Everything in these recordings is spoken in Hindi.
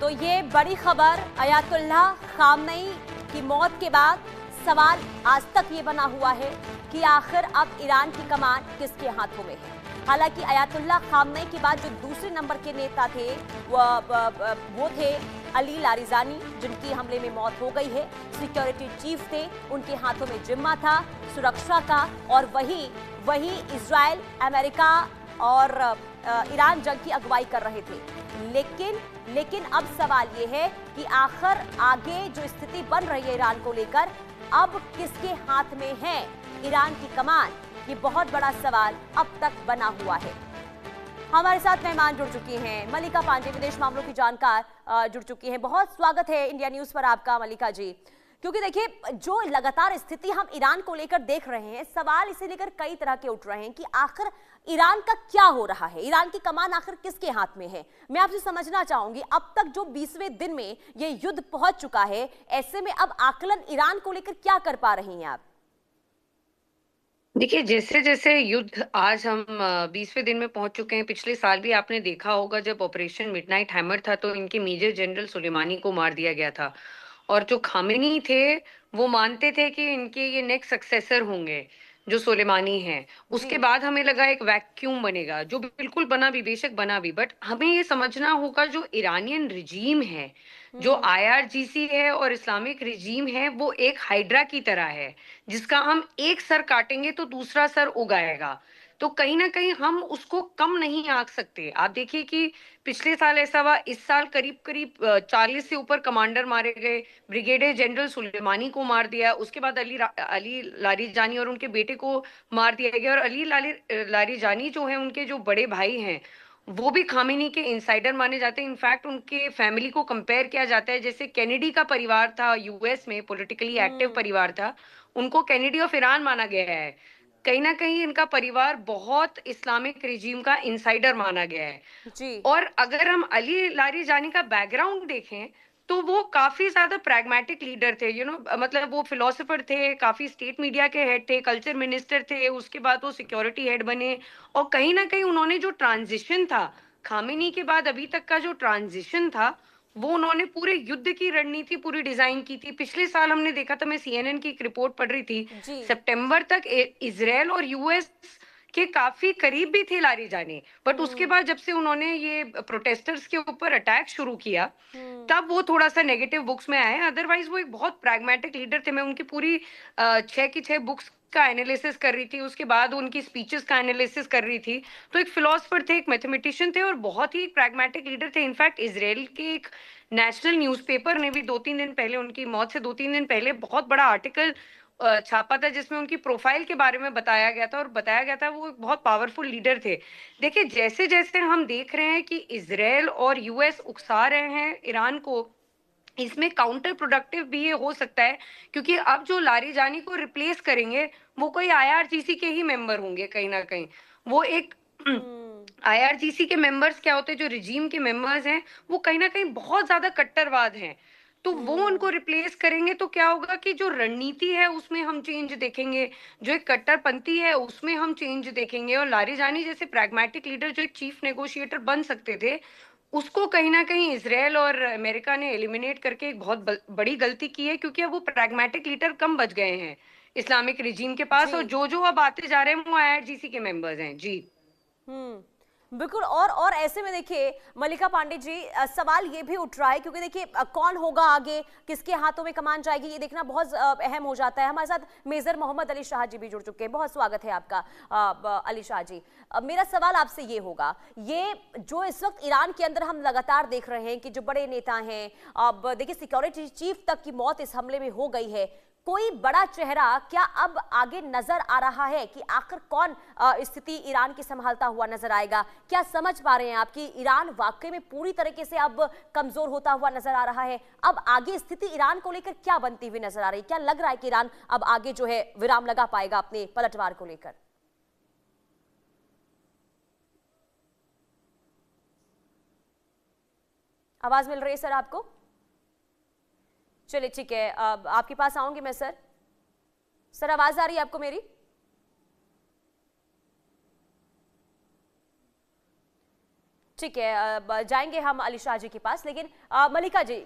तो ये बड़ी खबर अयातुल्लाह खामनेई की मौत के बाद सवाल आज तक ये बना हुआ है कि आखिर अब ईरान की कमान किसके हाथों में है। हालांकि अयातुल्लाह खामनेई के बाद जो दूसरे नंबर के नेता थे वो थे अली लारिजानी, जिनकी हमले में मौत हो गई है। सिक्योरिटी चीफ थे, उनके हाथों में जिम्मा था सुरक्षा का, और वही इजराइल, अमेरिका और ईरान जंग की अगुवाई कर रहे थे। लेकिन अब सवाल ये है कि आखिर आगे जो स्थिति बन रही है ईरान को लेकर, अब किसके हाथ में है ईरान की कमान, ये बहुत बड़ा सवाल अब तक बना हुआ है। हमारे साथ मेहमान जुड़ चुकी हैं, मल्लिका पांडे विदेश मामलों की जानकार जुड़ चुकी हैं। बहुत स्वागत है इंडिया न्यूज पर आपका मल्लिका जी। क्योंकि देखिए, जो लगातार स्थिति हम ईरान को लेकर देख रहे हैं, सवाल इसे लेकर कई तरह के उठ रहे हैं कि आखिर ईरान का क्या हो रहा है, ईरान की कमान आखिर किसके हाथ में है। मैं आपसे समझना चाहूंगी, अब तक जो 20वें दिन में ये युद्ध पहुंच चुका है, ऐसे में अब आकलन ईरान को लेकर क्या कर पा रही हैं आप? देखिए, जैसे जैसे युद्ध आज हम 20वें दिन में पहुंच चुके हैं। पिछले साल भी आपने देखा होगा, जब ऑपरेशन मिडनाइट हैमर था तो इनके मेजर जनरल सुलेमानी को मार दिया गया था। और जो खामेनी थे, वो मानते थे कि इनके ये नेक्स्ट सक्सेसर होंगे, जो सुलेमानी हैं। जी। उसके बाद हमें लगा एक वैक्यूम बनेगा, जो बिल्कुल बना भी, बेशक बना भी। बट हमें ये समझना होगा, जो इरानियन रिजीम है, जो हम्म। आईआरजीसी है और इस्लामिक रिजीम है, वो एक हाइड्रा की तरह है, जिसका हम एक सर काटेंगे तो दूसरा सर उगाएगा। तो कहीं ना कहीं हम उसको कम नहीं आंक सकते। आप देखिए कि पिछले साल ऐसा हुआ, इस साल करीब करीब 40 से ऊपर कमांडर मारे गए। ब्रिगेडियर जनरल सुलेमानी को मार दिया, उसके बाद अली लारीजानी और उनके बेटे को मार दिया गया। और अली लारीजानी जो है, उनके जो बड़े भाई हैं, वो भी खामेनी के इंसाइडर माने जाते हैं। इनफैक्ट उनके फैमिली को कंपेयर किया जाता है, जैसे केनेडी का परिवार था, यूएस में पॉलिटिकली एक्टिव हम्म। परिवार था, उनको केनेडी ऑफ ईरान माना गया है। कहीं ना कहीं इनका परिवार बहुत इस्लामिक रिजीम का इंसाइडर माना गया है। जी। और अगर हम अली लारीजानी का बैकग्राउंड देखें, तो वो काफी ज्यादा प्रैग्मेटिक लीडर थे। मतलब वो फिलोसोफर थे, काफी स्टेट मीडिया के हेड थे, कल्चर मिनिस्टर थे, उसके बाद वो सिक्योरिटी हेड बने। और कहीं ना कहीं उन्होंने जो ट्रांजिशन था, खामेनी के बाद अभी तक का जो ट्रांजिशन था, वो उन्होंने पूरे युद्ध की रणनीति पूरी डिजाइन की थी। पिछले साल हमने देखा था, मैं सीएनएन की एक रिपोर्ट पढ़ रही थी, जी। सितंबर तक इजराइल और यूएस के काफी करीब भी थे लारीजानी। बट उसके हम्म। बाद जब से उन्होंने ये प्रोटेस्टर्स के ऊपर अटैक शुरू किया, हम्म। तब वो थोड़ा सा नेगेटिव बुक्स में आए। अदरवाइज वो एक बहुत प्रैग्मेटिक लीडर थे। मैं उनकी पूरी 6 की 6 बुक्स का एनालिसिस कर रही थी, उसके बाद उनकी स्पीचेस का एनालिसिस कर रही थी। तो एक फिलोसफर थे, एक मैथमेटिशियन थे, और बहुत ही प्रैग्मेटिक लीडर थे। इनफैक्ट इसराइल के एक नेशनल न्यूज़पेपर ने भी 2-3 दिन पहले, उनकी मौत से 2-3 दिन पहले, बहुत बड़ा आर्टिकल छापा था, जिसमें उनकी प्रोफाइल के बारे में बताया गया था, और बताया गया था वो एक बहुत पावरफुल लीडर थे। देखिए, जैसे जैसे हम देख रहे हैं कि इसराइल और यूएस उकसा रहे हैं ईरान को, इसमें काउंटर प्रोडक्टिव भी ये हो सकता है। क्योंकि अब जो लारीजानी को रिप्लेस करेंगे, वो कोई आईआरजीसी के ही मेंबर होंगे कहीं ना कहीं। वो एक हम्म। आईआरजीसी के मेंबर्स क्या होते हैं, जो रिजीम के मेंबर्स हैं, वो कहीं ना कहीं बहुत ज्यादा कट्टरवाद हैं। तो वो उनको हम्म। रिप्लेस करेंगे, तो क्या होगा कि जो रणनीति है उसमें हम चेंज देखेंगे, जो एक कट्टरपंथी है उसमें हम चेंज देखेंगे। और लारीजानी जैसे प्रैग्मेटिक लीडर, जो एक चीफ नेगोशिएटर बन सकते थे, उसको कहीं ना कहीं इसराइल और अमेरिका ने एलिमिनेट करके एक बहुत बड़ी गलती की है। क्योंकि अब वो प्रैग्मेटिक लीडर कम बच गए हैं इस्लामिक रिजीम के पास, जी। और जो अब आते जा रहे हैं वो आईआरजीसी के मेंबर्स हैं। जी। बिल्कुल। और ऐसे में देखिए मल्लिका पांडे जी, सवाल ये भी उठ रहा है, क्योंकि देखिए कौन होगा आगे, किसके हाथों में कमान जाएगी, ये देखना बहुत अहम हो जाता है। हमारे साथ मेजर मोहम्मद अली शाह जी भी जुड़ चुके हैं। बहुत स्वागत है आपका अली शाह जी। मेरा सवाल आपसे ये होगा, ये जो इस वक्त ईरान के अंदर हम लगातार देख रहे हैं कि जो बड़े नेता हैं, अब देखिए सिक्योरिटी चीफ तक की मौत इस हमले में हो गई है, कोई बड़ा चेहरा क्या अब आगे नजर आ रहा है कि आखिर कौन स्थिति ईरान की संभालता हुआ नजर आएगा? क्या समझ पा रहे हैं आप कि ईरान वाकई में पूरी तरीके से अब कमजोर होता हुआ नजर आ रहा है? अब आगे स्थिति ईरान को लेकर क्या बनती हुई नजर आ रही है? क्या लग रहा है कि ईरान अब आगे जो है विराम लगा पाएगा अपने पलटवार को लेकर? आवाज मिल रही है सर आपको? चलिए ठीक है, आपके पास आऊंगी मैं सर। सर आवाज आ रही है आपको मेरी? ठीक है, जाएंगे हम अली शाह जी के पास, लेकिन मलिका जी,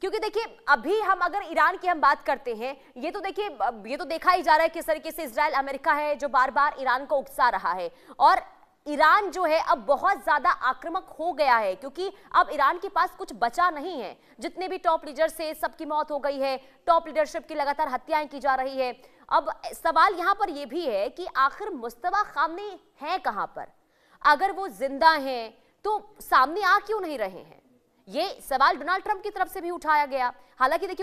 क्योंकि देखिए अभी हम अगर ईरान की हम बात करते हैं, ये तो देखिए ये तो देखा ही जा रहा है किस तरीके से इजराइल अमेरिका है जो बार बार ईरान को उकसा रहा है, और ईरान जो है अब बहुत ज्यादा आक्रामक हो गया है, क्योंकि अब ईरान के पास कुछ बचा नहीं है। जितने भी टॉप लीडर्स थे सबकी मौत हो गई है, टॉप लीडरशिप की लगातार हत्याएं की जा रही है। अब सवाल यहां पर यह भी है कि आखिर मुस्तफा खामनेई है कहां पर? अगर वो जिंदा हैं तो सामने आ क्यों नहीं रहे हैं? ये सवाल डोनाल्ड ट्रंप की तरफ से भी उठाया गया। हालांकि देखिए